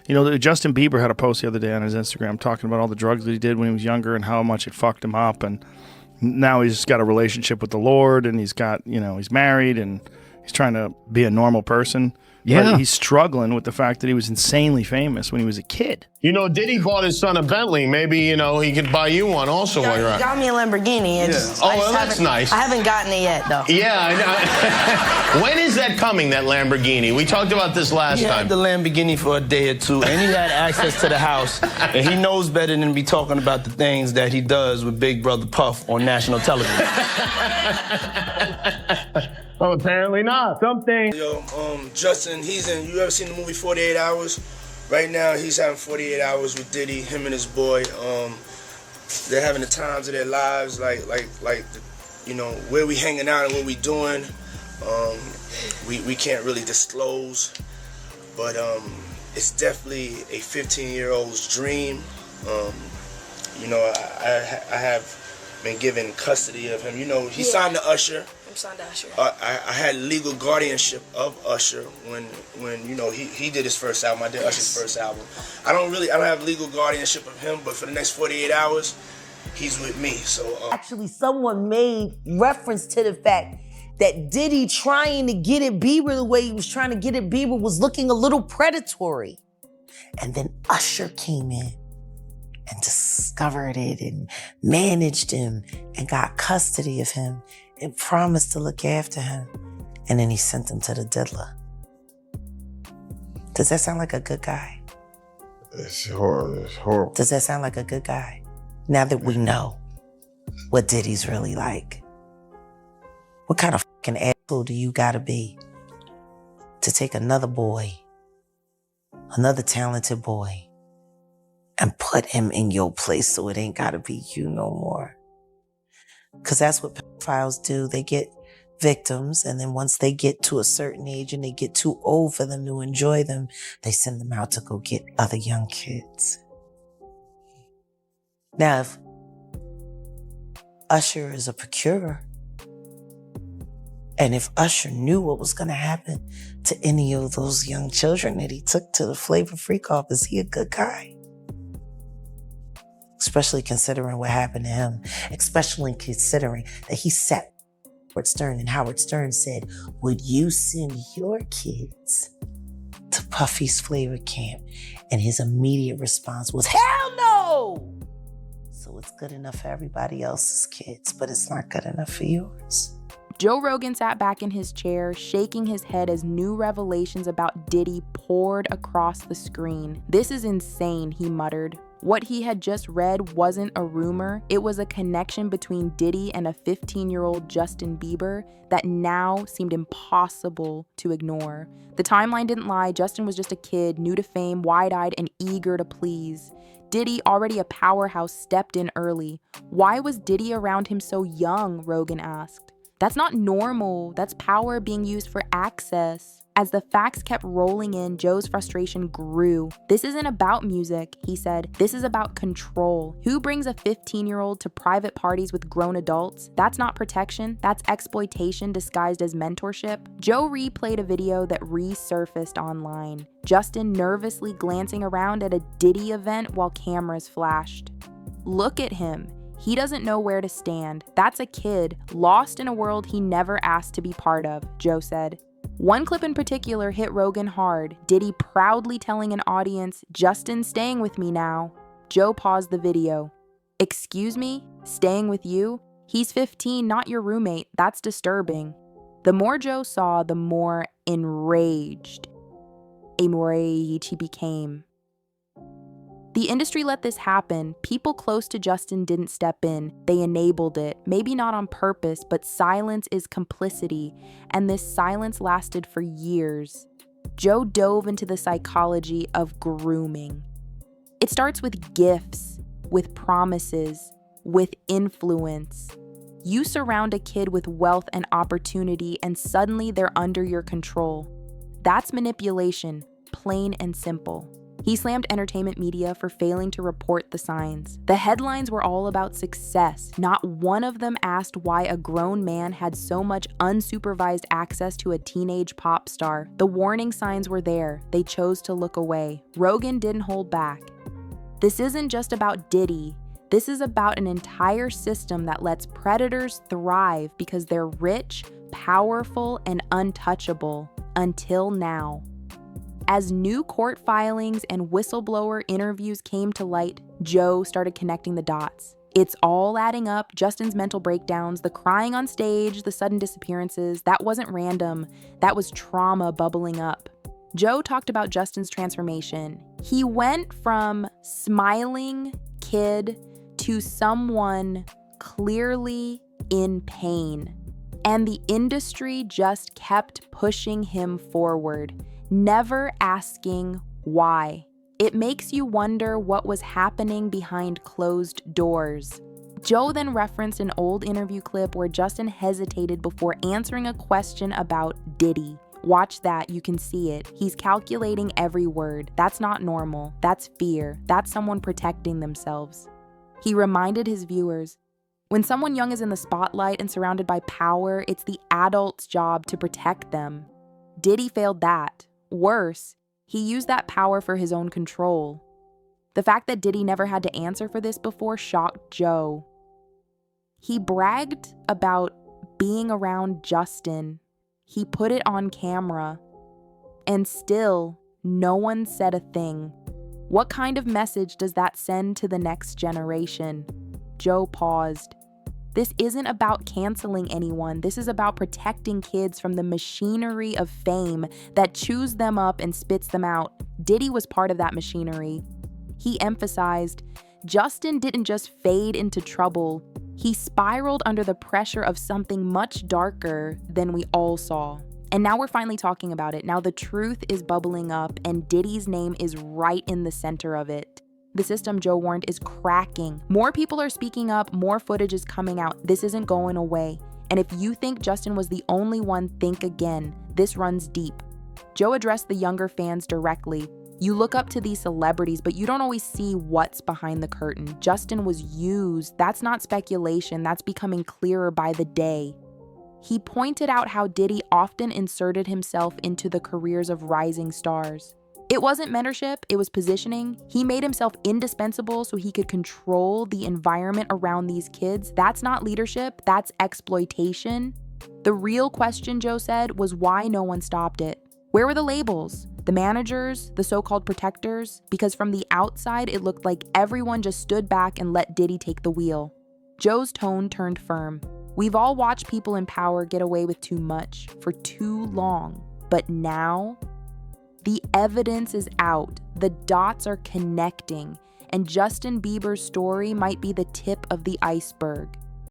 You know, Justin Bieber had a post the other day on his Instagram talking about all the drugs that he did when he was younger and how much it fucked him up. And now he's got a relationship with the Lord, and he's got, you know, he's married and he's trying to be a normal person. Yeah. But he's struggling with the fact that he was insanely famous when he was a kid. You know, Diddy bought his son a Bentley. Maybe, you know, he could buy you one also while you're He out. got me a Lamborghini. Oh, well, that's nice. I haven't gotten it yet, though. Yeah, I know. When is that coming, that Lamborghini? We talked about this last He time. had the Lamborghini for a day or two, and he had access to the house, and he knows better than to be talking about the things that he does with Big Brother Puff on national television. Well, apparently not. Something. Yo, Justin, you ever seen the movie 48 Hours? Right now, he's having 48 hours with Diddy, him and his boy. They're having the times of their lives, like, you know, where we hanging out and what we doing. We can't really disclose, but it's definitely a 15-year-old's dream. You know, I have been given custody of him. You know, he signed to Usher. Signed to Usher. I had legal guardianship of Usher when you know he did his first album. I did Usher's first album. I don't have legal guardianship of him, but for the next 48 hours, he's with me. So actually, someone made reference to the fact that Diddy trying to get at Bieber the way he was trying to get at Bieber was looking a little predatory, and then Usher came in and discovered it and managed him and got custody of him and promised to look after him. And then he sent him to the diddler. Does that sound like a good guy? It's horrible. It's horrible. Does that sound like a good guy? Now that we know what Diddy's really like, what kind of fucking asshole do you gotta be to take another boy, another talented boy, and put him in your place so it ain't gotta be you no more? Because that's what pedophiles do. They get victims, and then once they get to a certain age and they get too old for them to enjoy them, they send them out to go get other young kids. Now, if Usher is a procurer, and if Usher knew what was going to happen to any of those young children that he took to the Flavor Freak off, is he a good guy? Especially considering what happened to him, especially considering that he sat with Howard Stern, and Howard Stern said, would you send your kids to Puffy's Flavor Camp? And his immediate response was, hell no! So it's good enough for everybody else's kids, but it's not good enough for yours. Joe Rogan sat back in his chair, shaking his head as new revelations about Diddy poured across the screen. This is insane, he muttered. What he had just read wasn't a rumor, it was a connection between Diddy and a 15-year-old Justin Bieber that now seemed impossible to ignore. The timeline didn't lie, Justin was just a kid, new to fame, wide-eyed, and eager to please. Diddy, already a powerhouse, stepped in early. Why was Diddy around him so young, Rogan asked. That's not normal, that's power being used for access. As the facts kept rolling in, Joe's frustration grew. This isn't about music, he said. This is about control. Who brings a 15-year-old to private parties with grown adults? That's not protection, that's exploitation disguised as mentorship. Joe replayed a video that resurfaced online. Justin nervously glancing around at a Diddy event while cameras flashed. Look at him. He doesn't know where to stand. That's a kid, lost in a world he never asked to be part of, Joe said. One clip in particular hit Rogan hard, Diddy proudly telling an audience, Justin's staying with me now. Joe paused the video. Excuse me? Staying with you? He's 15, not your roommate. That's disturbing. The more Joe saw, the more enraged he became. The industry let this happen. People close to Justin didn't step in. They enabled it. Maybe not on purpose, but silence is complicity, and this silence lasted for years. Joe dove into the psychology of grooming. It starts with gifts, with promises, with influence. You surround a kid with wealth and opportunity, and suddenly they're under your control. That's manipulation, plain and simple. He slammed entertainment media for failing to report the signs. The headlines were all about success. Not one of them asked why a grown man had so much unsupervised access to a teenage pop star. The warning signs were there. They chose to look away. Rogan didn't hold back. This isn't just about Diddy. This is about an entire system that lets predators thrive because they're rich, powerful, and untouchable. Until now. As new court filings and whistleblower interviews came to light, Joe started connecting the dots. It's all adding up. Justin's mental breakdowns, the crying on stage, the sudden disappearances. That wasn't random. That was trauma bubbling up. Joe talked about Justin's transformation. He went from smiling kid to someone clearly in pain. And the industry just kept pushing him forward, never asking why. It makes you wonder what was happening behind closed doors. Joe then referenced an old interview clip where Justin hesitated before answering a question about Diddy. Watch that, you can see it. He's calculating every word. That's not normal. That's fear. That's someone protecting themselves. He reminded his viewers, when someone young is in the spotlight and surrounded by power, it's the adult's job to protect them. Diddy failed that. Worse, he used that power for his own control. The fact that Diddy never had to answer for this before shocked Joe. He bragged about being around Justin. He put it on camera. And still, no one said a thing. What kind of message does that send to the next generation? Joe paused. This isn't about canceling anyone. This is about protecting kids from the machinery of fame that chews them up and spits them out. Diddy was part of that machinery. He emphasized, Justin didn't just fade into trouble. He spiraled under the pressure of something much darker than we all saw. And now we're finally talking about it. Now the truth is bubbling up and Diddy's name is right in the center of it. The system, Joe warned, is cracking. More people are speaking up, more footage is coming out. This isn't going away. And if you think Justin was the only one, think again. This runs deep. Joe addressed the younger fans directly. You look up to these celebrities, but you don't always see what's behind the curtain. Justin was used. That's not speculation. That's becoming clearer by the day. He pointed out how Diddy often inserted himself into the careers of rising stars. It wasn't mentorship, it was positioning. He made himself indispensable so he could control the environment around these kids. That's not leadership, that's exploitation. The real question, Joe said, was why no one stopped it. Where were the labels? The managers? The so-called protectors? Because from the outside, it looked like everyone just stood back and let Diddy take the wheel. Joe's tone turned firm. We've all watched people in power get away with too much for too long. But now, the evidence is out. The dots are connecting. And Justin Bieber's story might be the tip of the iceberg.